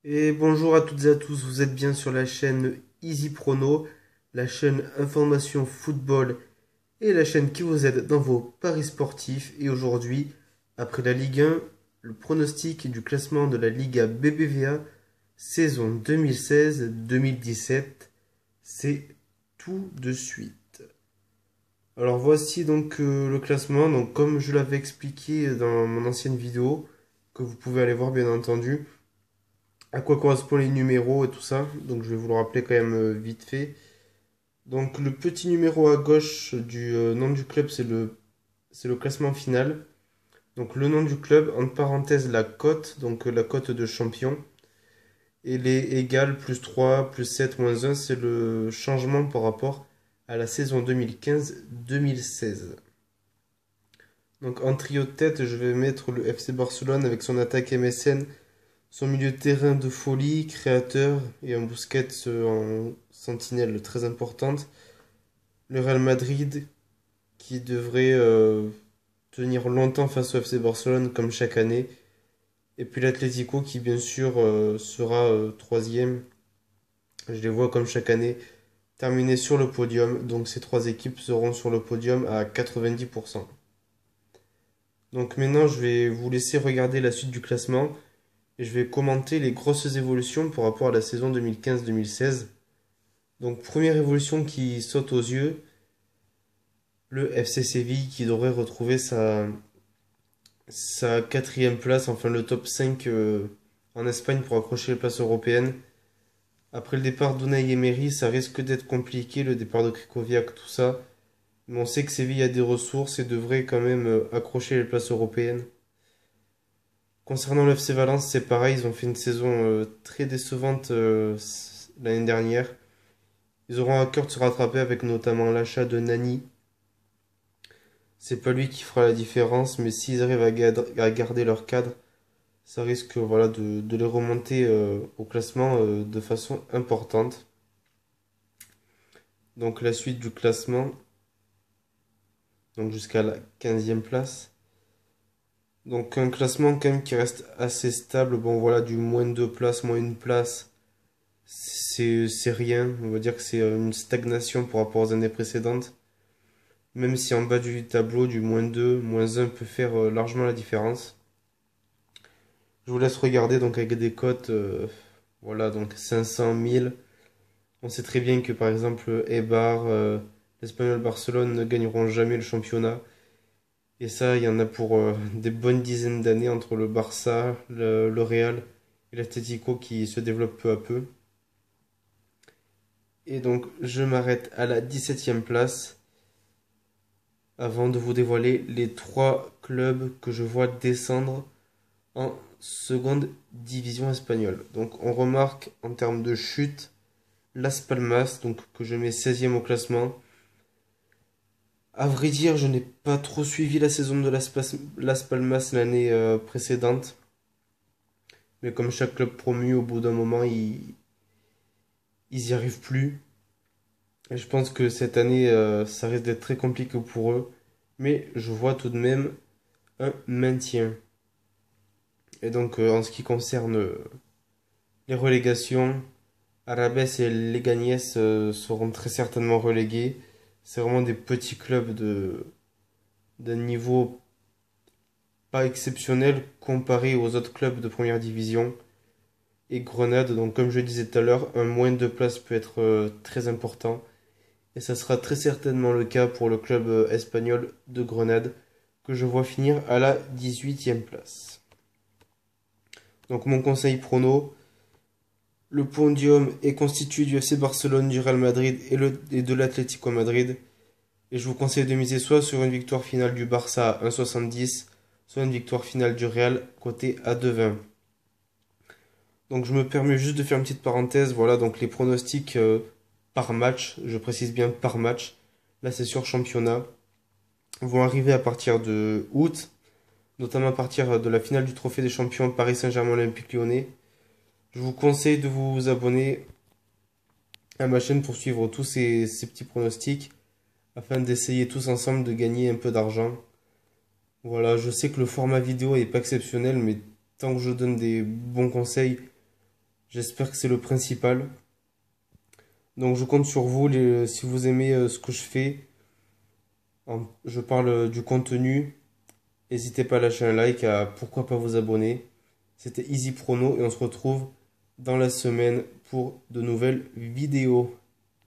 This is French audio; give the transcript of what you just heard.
Et bonjour à toutes et à tous, vous êtes bien sur la chaîne Easy Prono, la chaîne Information Football et la chaîne qui vous aide dans vos paris sportifs. Et aujourd'hui, après la Ligue 1, le pronostic du classement de la Liga BBVA saison 2016-2017, c'est tout de suite. Alors voici donc le classement, donc comme je l'avais expliqué dans mon ancienne vidéo, que vous pouvez aller voir bien entendu, à quoi correspondent les numéros et tout ça. Donc je vais vous le rappeler quand même vite fait. Donc le petit numéro à gauche du nom du club, c'est le classement final. Donc le nom du club, entre parenthèses la cote, donc la cote de champion. Et les égales plus 3 plus 7 moins 1, c'est le changement par rapport à la saison 2015-2016. Donc en trio de tête, je vais mettre le FC Barcelone avec son attaque MSN, son milieu de terrain de folie, créateur et un Busquets en sentinelle très importante. Le Real Madrid qui devrait tenir longtemps face au FC Barcelone comme chaque année. Et puis l'Atlético qui bien sûr sera troisième. Je les vois comme chaque année terminer sur le podium. Donc ces trois équipes seront sur le podium à 90%. Donc maintenant je vais vous laisser regarder la suite du classement. Et je vais commenter les grosses évolutions par rapport à la saison 2015-2016. Donc première évolution qui saute aux yeux, le FC Séville qui devrait retrouver sa quatrième place, enfin le top 5 en Espagne pour accrocher les places européennes. Après le départ d'Unai Emery, ça risque d'être compliqué, le départ de Krikoviak, tout ça. Mais on sait que Séville a des ressources et devrait quand même accrocher les places européennes. Concernant le FC Valence, c'est pareil, ils ont fait une saison très décevante l'année dernière. Ils auront à cœur de se rattraper avec notamment l'achat de Nani. C'est pas lui qui fera la différence, mais s'ils arrivent à garder leur cadre, ça risque voilà, de les remonter au classement de façon importante. Donc la suite du classement, donc jusqu'à la 15e place. Donc un classement quand même qui reste assez stable. Bon voilà, du moins 2 places, moins une place, c'est rien. On va dire que c'est une stagnation par rapport aux années précédentes. Même si en bas du tableau, du moins 2 moins un peut faire largement la différence. Je vous laisse regarder donc avec des cotes, voilà, donc 500, 1000. On sait très bien que par exemple Eibar, l'Espagnol Barcelone ne gagneront jamais le championnat. Et ça, il y en a pour des bonnes dizaines d'années entre le Barça, le Real et l'Atlético qui se développent peu à peu. Et donc je m'arrête à la 17e place avant de vous dévoiler les trois clubs que je vois descendre en seconde division espagnole. Donc on remarque en termes de chute Las Palmas, donc que je mets 16e au classement. À vrai dire, je n'ai pas trop suivi la saison de Las Palmas l'année précédente. Mais comme chaque club promu, au bout d'un moment, ils y arrivent plus. Et je pense que cette année, ça risque d'être très compliqué pour eux. Mais je vois tout de même un maintien. Et donc, en ce qui concerne les relégations, Arabes et Leganés seront très certainement relégués. C'est vraiment des petits clubs d'un niveau pas exceptionnel comparé aux autres clubs de première division. Et Grenade, donc comme je disais tout à l'heure, un moins de place peut être très important. Et ça sera très certainement le cas pour le club espagnol de Grenade, que je vois finir à la 18e place. Donc mon conseil prono, le podium est constitué du FC Barcelone, du Real Madrid et de l'Atlético Madrid. Et je vous conseille de miser soit sur une victoire finale du Barça à 1,70, soit une victoire finale du Real côté à 2,20. Donc je me permets juste de faire une petite parenthèse. Voilà, donc les pronostics par match, je précise bien par match. Là, c'est sur championnat. Vont arriver à partir de août, notamment à partir de la finale du Trophée des Champions Paris Saint-Germain Olympique Lyonnais. Je vous conseille de vous abonner à ma chaîne pour suivre tous ces petits pronostics afin d'essayer tous ensemble de gagner un peu d'argent. Voilà, je sais que le format vidéo est pas exceptionnel, mais tant que je donne des bons conseils, J'espère que c'est le principal. Donc je compte sur vous si vous aimez ce que je fais. Je parle du contenu. N'hésitez pas à lâcher un like, à pourquoi pas vous abonner. C'était Easy Prono et on se retrouve dans la semaine pour de nouvelles vidéos.